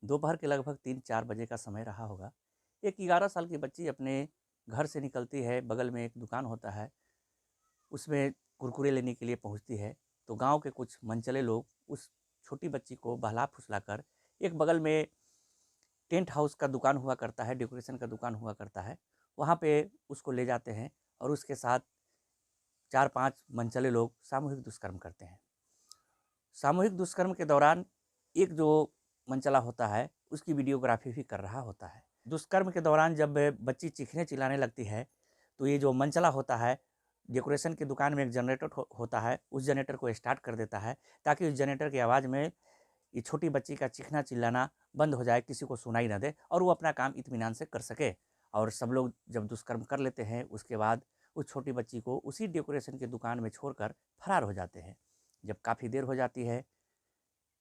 दोपहर के लगभग 3-4 बजे का समय रहा होगा। एक 11 साल की बच्ची अपने घर से निकलती है, बगल में एक दुकान होता है, उसमें कुरकुरे लेने के लिए पहुँचती है। तो गाँव के कुछ मनचले लोग उस छोटी बच्ची को बहला-फुसलाकर एक बगल में टेंट हाउस का दुकान हुआ करता है, डेकोरेशन का दुकान हुआ करता है, वहाँ पे उसको ले जाते हैं और उसके साथ 4-5 मनचले लोग सामूहिक दुष्कर्म करते हैं। सामूहिक दुष्कर्म के दौरान एक जो मनचला होता है, उसकी वीडियोग्राफी भी कर रहा होता है। दुष्कर्म के दौरान जब बच्ची चीखने-चिल्लाने लगती है, तो ये जो मनचला होता है, डेकोरेशन की दुकान में एक जनरेटर होता है, उस जनरेटर को स्टार्ट कर देता है, ताकि उस जनरेटर की आवाज़ में ये छोटी बच्ची का चीखना-चिल्लाना बंद हो जाए, किसी को सुनाई ना दे और वो अपना काम इत्मीनान से कर सके। और सब लोग जब दुष्कर्म कर लेते हैं, उसके बाद उस छोटी बच्ची को उसी डेकोरेशन की दुकान में छोड़कर फरार हो जाते हैं। जब काफ़ी देर हो जाती है,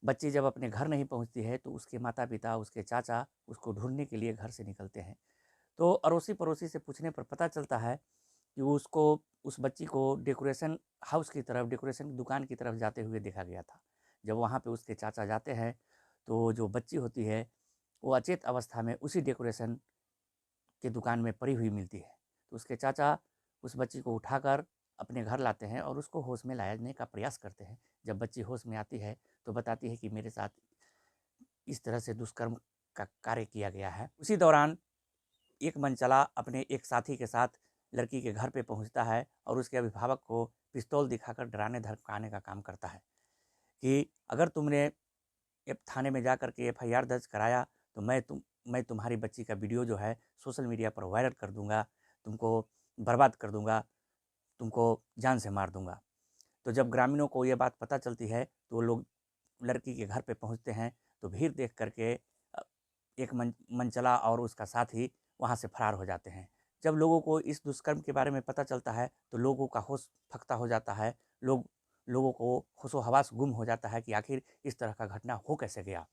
बच्ची जब अपने घर नहीं पहुंचती है, तो उसके माता-पिता, उसके चाचा उसको ढूँढने के लिए घर से निकलते हैं। तो अड़ोसी-पड़ोसी से पूछने पर पता चलता है कि उसको उस बच्ची को डेकोरेशन हाउस की तरफ, डेकोरेशन की दुकान की तरफ जाते हुए देखा गया था। जब वहाँ पे उसके चाचा जाते हैं, तो जो बच्ची होती है, वो अचेत अवस्था में उसी डेकोरेशन की दुकान में पड़ी हुई मिलती है। तो उसके चाचा उस बच्ची को उठाकर अपने घर लाते हैं और उसको होश में लाने का प्रयास करते हैं। जब बच्ची होश में आती है, तो बताती है कि मेरे साथ इस तरह से दुष्कर्म का कार्य किया गया है। उसी दौरान एक मनचला अपने एक साथी के साथ लड़की के घर पे पहुंचता है और उसके अभिभावक को पिस्तौल दिखाकर डराने-धमकाने का काम करता है कि अगर तुमने थाने में जा कर के एफआईआर दर्ज कराया, तो मैं तुम्हारी बच्ची का वीडियो जो है सोशल मीडिया पर वायरल कर दूँगा, तुमको बर्बाद कर दूँगा, तुमको जान से मार दूँगा। तो जब ग्रामीणों को ये बात पता चलती है, तो वो लोग लड़की के घर पे पहुँचते हैं, तो भीड़ देख कर के एक मनचला और उसका साथी वहाँ से फरार हो जाते हैं। जब लोगों को इस दुष्कर्म के बारे में पता चलता है, तो लोगों का होश फक्ता हो जाता है। लोगों को होशो-हवास गुम हो जाता है कि आखिर इस तरह का घटना हो कैसे गया।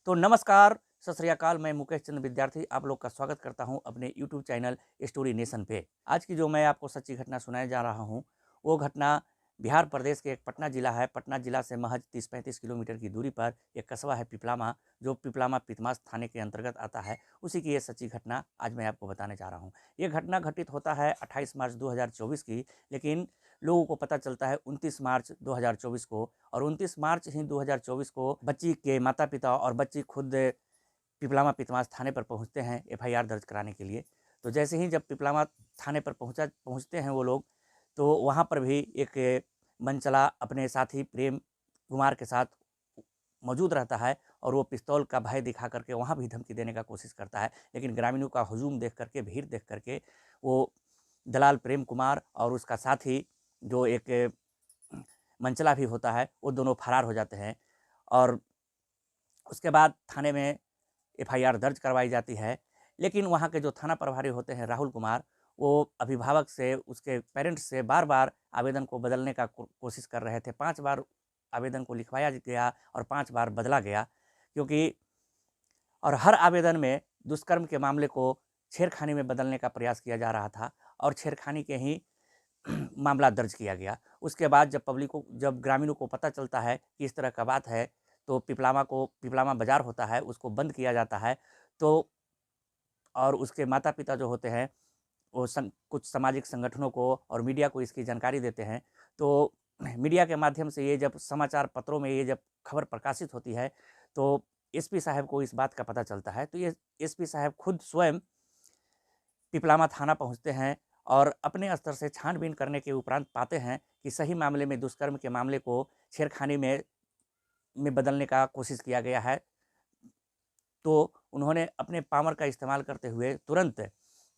तो नमस्कार, सत श्री अकाल, मैं मुकेश चंद्र विद्यार्थी आप लोग का स्वागत करता हूं अपने यूट्यूब चैनल स्टोरी नेशन पे। आज की जो मैं आपको सच्ची घटना सुनाने जा रहा हूं, वो घटना बिहार प्रदेश के एक पटना जिला है। पटना जिला से महज 30-35 किलोमीटर की दूरी पर एक कस्बा है पिपलामा, जो पिपलामा पितमास थाने के अंतर्गत आता है। उसी की ये सच्ची घटना आज मैं आपको बताने जा रहा हूँ। ये घटना घटित होता है 28 मार्च 2024 की, लेकिन लोगों को पता चलता है 29 मार्च 2024 को। और 29 मार्च ही 2024 को बच्ची के माता-पिता और बच्ची खुद पिपलामा पितमास थाने पर पहुंचते हैं एफआईआर दर्ज कराने के लिए। तो जैसे ही जब पिपलामा थाने पर पहुंचते हैं वो लोग, तो वहाँ पर भी एक मनचला अपने साथी प्रेम कुमार के साथ मौजूद रहता है और वो पिस्तौल का भय दिखा करके वहाँ भी धमकी देने का कोशिश करता है। लेकिन ग्रामीणों का हुजूम देख करके, भीड़ देख करके, वो दलाल प्रेम कुमार और उसका साथी जो एक मनचला भी होता है, वो दोनों फरार हो जाते हैं। और उसके बाद थाने में एफआईआर दर्ज करवाई जाती है। लेकिन वहाँ के जो थाना प्रभारी होते हैं राहुल कुमार, वो अभिभावक से, उसके पेरेंट्स से बार-बार आवेदन को बदलने का कोशिश कर रहे थे। 5 बार आवेदन को लिखवाया गया और 5 बार बदला गया, क्योंकि और हर आवेदन में दुष्कर्म के मामले को छेड़खानी में बदलने का प्रयास किया जा रहा था और छेड़खानी के ही मामला दर्ज किया गया। उसके बाद जब ग्रामीणों को पता चलता है कि इस तरह का बात है, तो पिपलामा बाज़ार होता है, उसको बंद किया जाता है। तो और उसके माता-पिता जो होते हैं, वो कुछ सामाजिक संगठनों को और मीडिया को इसकी जानकारी देते हैं। तो मीडिया के माध्यम से ये जब समाचार पत्रों में ये जब खबर प्रकाशित होती है, तो एसपी साहब को इस बात का पता चलता है। तो ये एसपी साहब खुद स्वयं पिपलामा थाना पहुँचते हैं और अपने स्तर से छानबीन करने के उपरांत पाते हैं कि सही मामले में, दुष्कर्म के मामले को छेड़खानी में बदलने का कोशिश किया गया है। तो उन्होंने अपने पावर का इस्तेमाल करते हुए तुरंत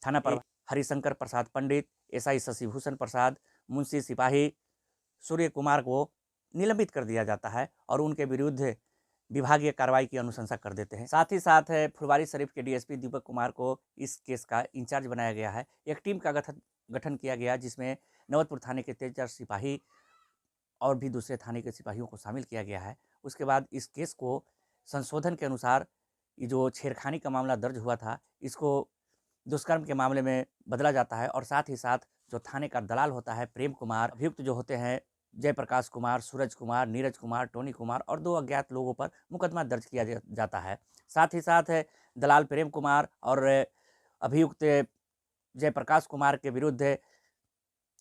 थाना पर हरिशंकर प्रसाद पंडित, एसआई शशिभूषण प्रसाद, मुंशी सिपाही सूर्य कुमार को निलंबित कर दिया जाता है और उनके विरुद्ध विभागीय कार्रवाई की अनुशंसा कर देते हैं। साथ ही साथ फुलवारीशरीफ के डीएसपी दीपक कुमार को इस केस का इंचार्ज बनाया गया है। एक टीम का गठन किया गया, जिसमें नवतपुर थाने के 3-4 सिपाही और भी दूसरे थाने के सिपाहियों को शामिल किया गया है। उसके बाद इस केस को संशोधन के अनुसार, ये जो छेड़खानी का मामला दर्ज हुआ था, इसको दुष्कर्म के मामले में बदला जाता है। और साथ ही साथ जो थाने का दलाल होता है प्रेम कुमार, अभियुक्त जो होते हैं जयप्रकाश कुमार, सूरज कुमार, नीरज कुमार, टोनी कुमार और 2 अज्ञात लोगों पर मुकदमा दर्ज किया जाता है। साथ ही साथ दलाल प्रेम कुमार और अभियुक्त जयप्रकाश कुमार के विरुद्ध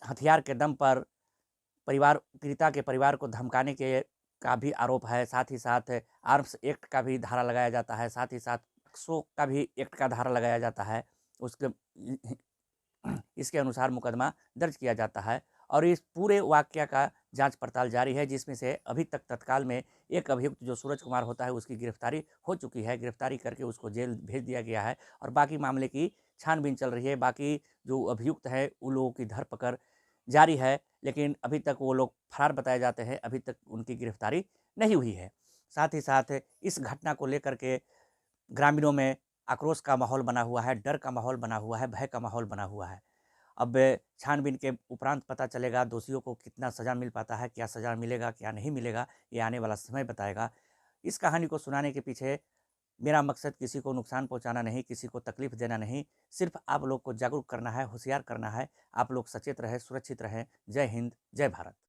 हथियार के दम पर पीड़िता के परिवार को धमकाने के का भी आरोप है। साथ ही साथ आर्म्स एक्ट का भी धारा लगाया जाता है। साथ ही साथ पोक्सो का भी एक्ट का धारा लगाया जाता है। उसके इसके अनुसार मुकदमा दर्ज किया जाता है और इस पूरे वाकया का जांच पड़ताल जारी है, जिसमें से अभी तक तत्काल में एक अभियुक्त जो सूरज कुमार होता है उसकी गिरफ्तारी हो चुकी है। गिरफ्तारी करके उसको जेल भेज दिया गया है और बाकी मामले की छानबीन चल रही है। बाकी जो अभियुक्त है उन लोगों की धरपकड़ जारी है, लेकिन अभी तक वो लोग फरार बताए जाते हैं। अभी तक उनकी गिरफ्तारी नहीं हुई है। साथ ही साथ इस घटना को लेकर के ग्रामीणों में आक्रोश का माहौल बना हुआ है, डर का माहौल बना हुआ है, भय का माहौल बना हुआ है। अब छानबीन के उपरांत पता चलेगा दोषियों को कितना सज़ा मिल पाता है, क्या सज़ा मिलेगा, क्या नहीं मिलेगा, ये आने वाला समय बताएगा। इस कहानी को सुनाने के पीछे मेरा मकसद किसी को नुकसान पहुंचाना नहीं, किसी को तकलीफ देना नहीं, सिर्फ आप लोग को जागरूक करना है, होशियार करना है। आप लोग सचेत रहें, सुरक्षित रहें। जय हिंद, जय भारत।